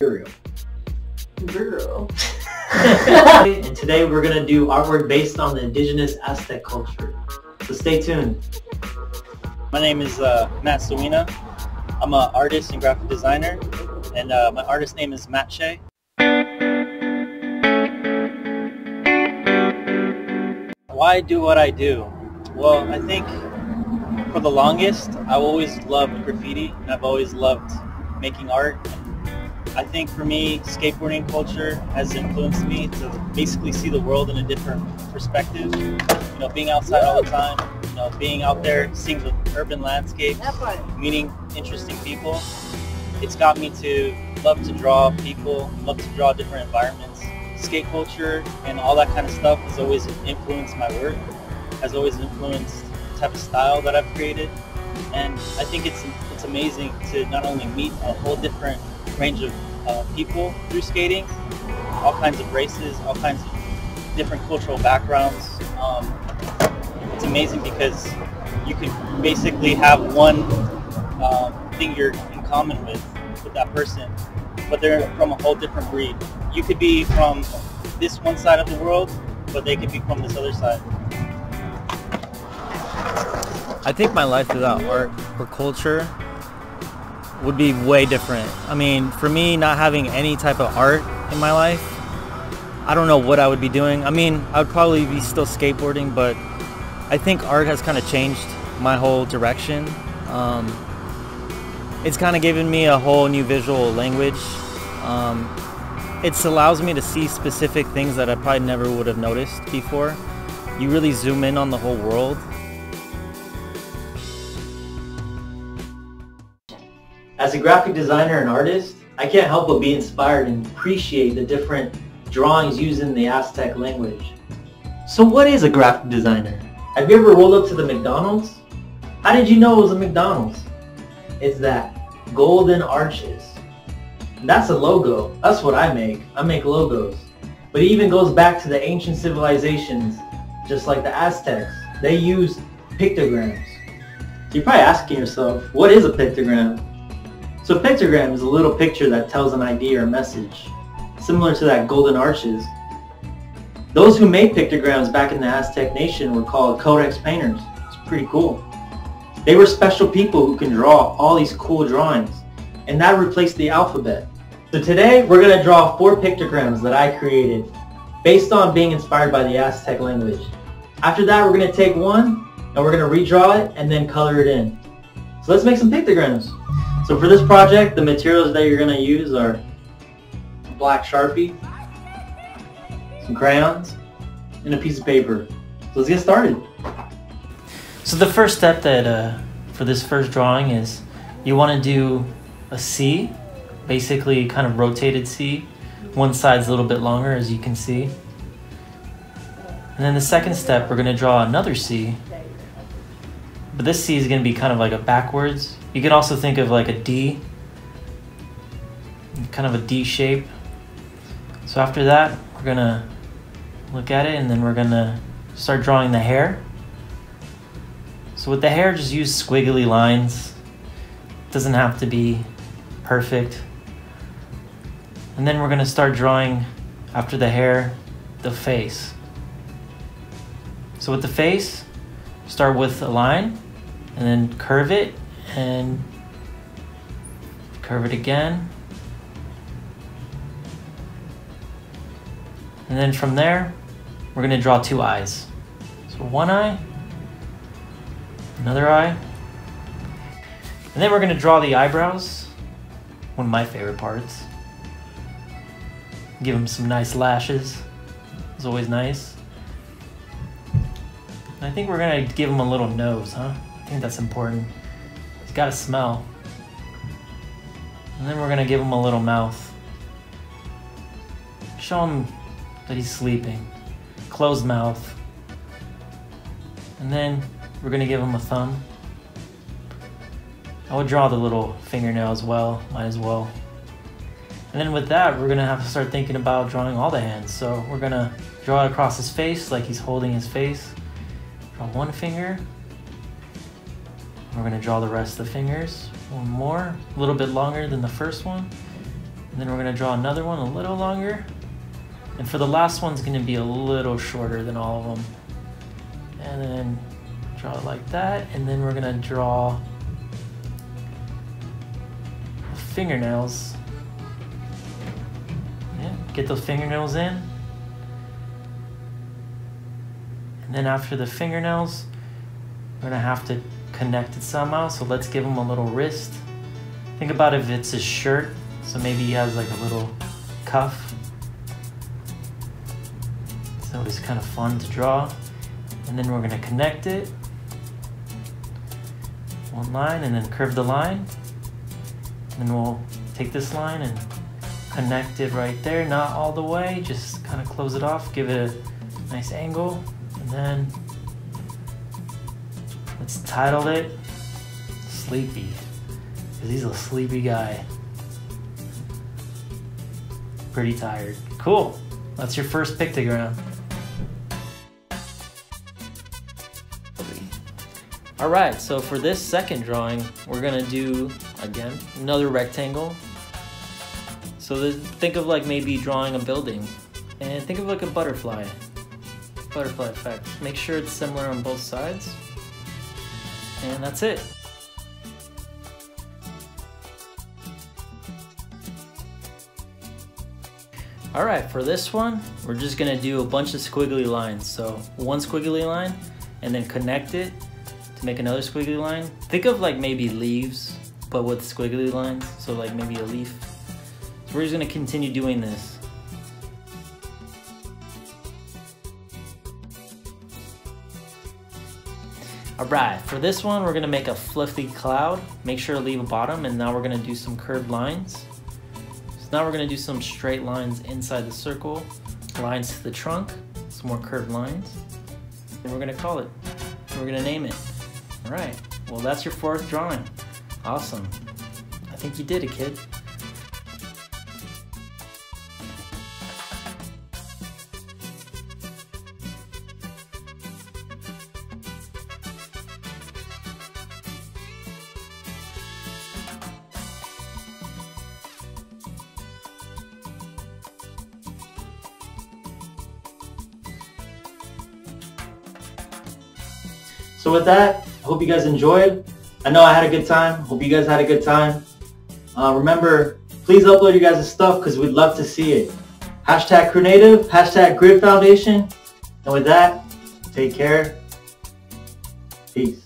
material. Girl. And today we're going to do artwork based on the indigenous Aztec culture. So stay tuned. My name is Mattciej. I'm an artist and graphic designer, and my artist name is Mattciej. Why do what I do? Well, I think for the longest, I've always loved graffiti. I've always loved making art. I think for me, skateboarding culture has influenced me to basically see the world in a different perspective. You know, being outside all the time, you know, being out there, seeing the urban landscape, meeting interesting people. It's got me to love to draw people, love to draw different environments. Skate culture and all that kind of stuff has always influenced my work, has always influenced the type of style that I've created. And I think it's amazing to not only meet a whole different range of people through skating, all kinds of races, all kinds of different cultural backgrounds. It's amazing because you can basically have one thing you're in common with that person, but they're from a whole different breed. You could be from this one side of the world, but they could be from this other side. I think my life without art or culture would be way different. I mean, for me, not having any type of art in my life, I don't know what I would be doing. I mean, I would probably be still skateboarding, but I think art has kind of changed my whole direction. It's kind of given me a whole new visual language. It allows me to see specific things that I probably never would have noticed before. You really zoom in on the whole world. As a graphic designer and artist, I can't help but be inspired and appreciate the different drawings used in the Aztec language. So what is a graphic designer? Have you ever rolled up to the McDonald's? How did you know it was a McDonald's? It's that golden arches. And that's a logo. That's what I make. I make logos. But it even goes back to the ancient civilizations, just like the Aztecs. They used pictograms. You're probably asking yourself, what is a pictogram? So a pictogram is a little picture that tells an idea or message, similar to that golden arches. Those who made pictograms back in the Aztec nation were called codex painters. It's pretty cool. They were special people who can draw all these cool drawings, and that replaced the alphabet. So today we're going to draw 4 pictograms that I created based on being inspired by the Aztec language. After that, we're going to take one and we're going to redraw it and then color it in. So let's make some pictograms. So for this project, the materials that you're going to use are a black Sharpie, some crayons, and a piece of paper. So let's get started. So the first step that for this first drawing is you want to do a C, basically kind of rotated C. One side's a little bit longer, as you can see. And then the second step, we're going to draw another C. But this C is going to be kind of like a backwards. You can also think of like a D, kind of a D shape. So after that, we're going to look at it and then we're going to start drawing the hair. So with the hair, just use squiggly lines. It doesn't have to be perfect. And then we're going to start drawing, after the hair, the face. So with the face, start with a line and then curve it and curve it again. And then from there, we're going to draw 2 eyes. So one eye, another eye. And then we're going to draw the eyebrows, one of my favorite parts. Give him some nice lashes. It's always nice. And I think we're gonna give him a little nose, huh? I think that's important. He's gotta smell. And then we're gonna give him a little mouth. Show him that he's sleeping. Closed mouth. And then we're gonna give him a thumb. I would draw the little fingernail as well, might as well. And then with that, we're gonna have to start thinking about drawing all the hands. So we're gonna draw it across his face like he's holding his face. Draw one finger. We're gonna draw the rest of the fingers. One more, a little bit longer than the first one. And then we're gonna draw another one a little longer. And for the last one's gonna be a little shorter than all of them. And then draw it like that. And then we're gonna draw the fingernails. Yeah, get those fingernails in. And then after the fingernails, we're gonna have to connect it somehow. So let's give him a little wrist. Think about if it's his shirt. So maybe he has like a little cuff. So it's kind of fun to draw. And then we're gonna connect it. One line and then curve the line. And then we'll take this line and connect it right there. Not all the way, just kind of close it off, give it a nice angle. And then let's title it Sleepy, because he's a sleepy guy. Pretty tired. Cool. That's your first pictogram. Alright, so for this second drawing, we're gonna do, again, another rectangle. So think of like maybe drawing a building, and think of like a butterfly effect. Make sure it's similar on both sides, and that's it. Alright, for this one, we're just gonna do a bunch of squiggly lines. So one squiggly line, and then connect it to make another squiggly line. Think of like maybe leaves, but with squiggly lines, so like maybe a leaf. So we're just gonna continue doing this. Alright, for this one, we're gonna make a fluffy cloud. Make sure to leave a bottom, and now we're gonna do some curved lines. So now we're gonna do some straight lines inside the circle, lines to the trunk, some more curved lines. And we're gonna call it, we're gonna name it. Alright, well that's your fourth drawing. Awesome. I think you did it, kid. So with that, I hope you guys enjoyed. I know I had a good time. Hope you guys had a good time. Remember, please upload you guys' stuff because we'd love to see it. Hashtag CrewNative, hashtag Grid Foundation. And with that, take care. Peace.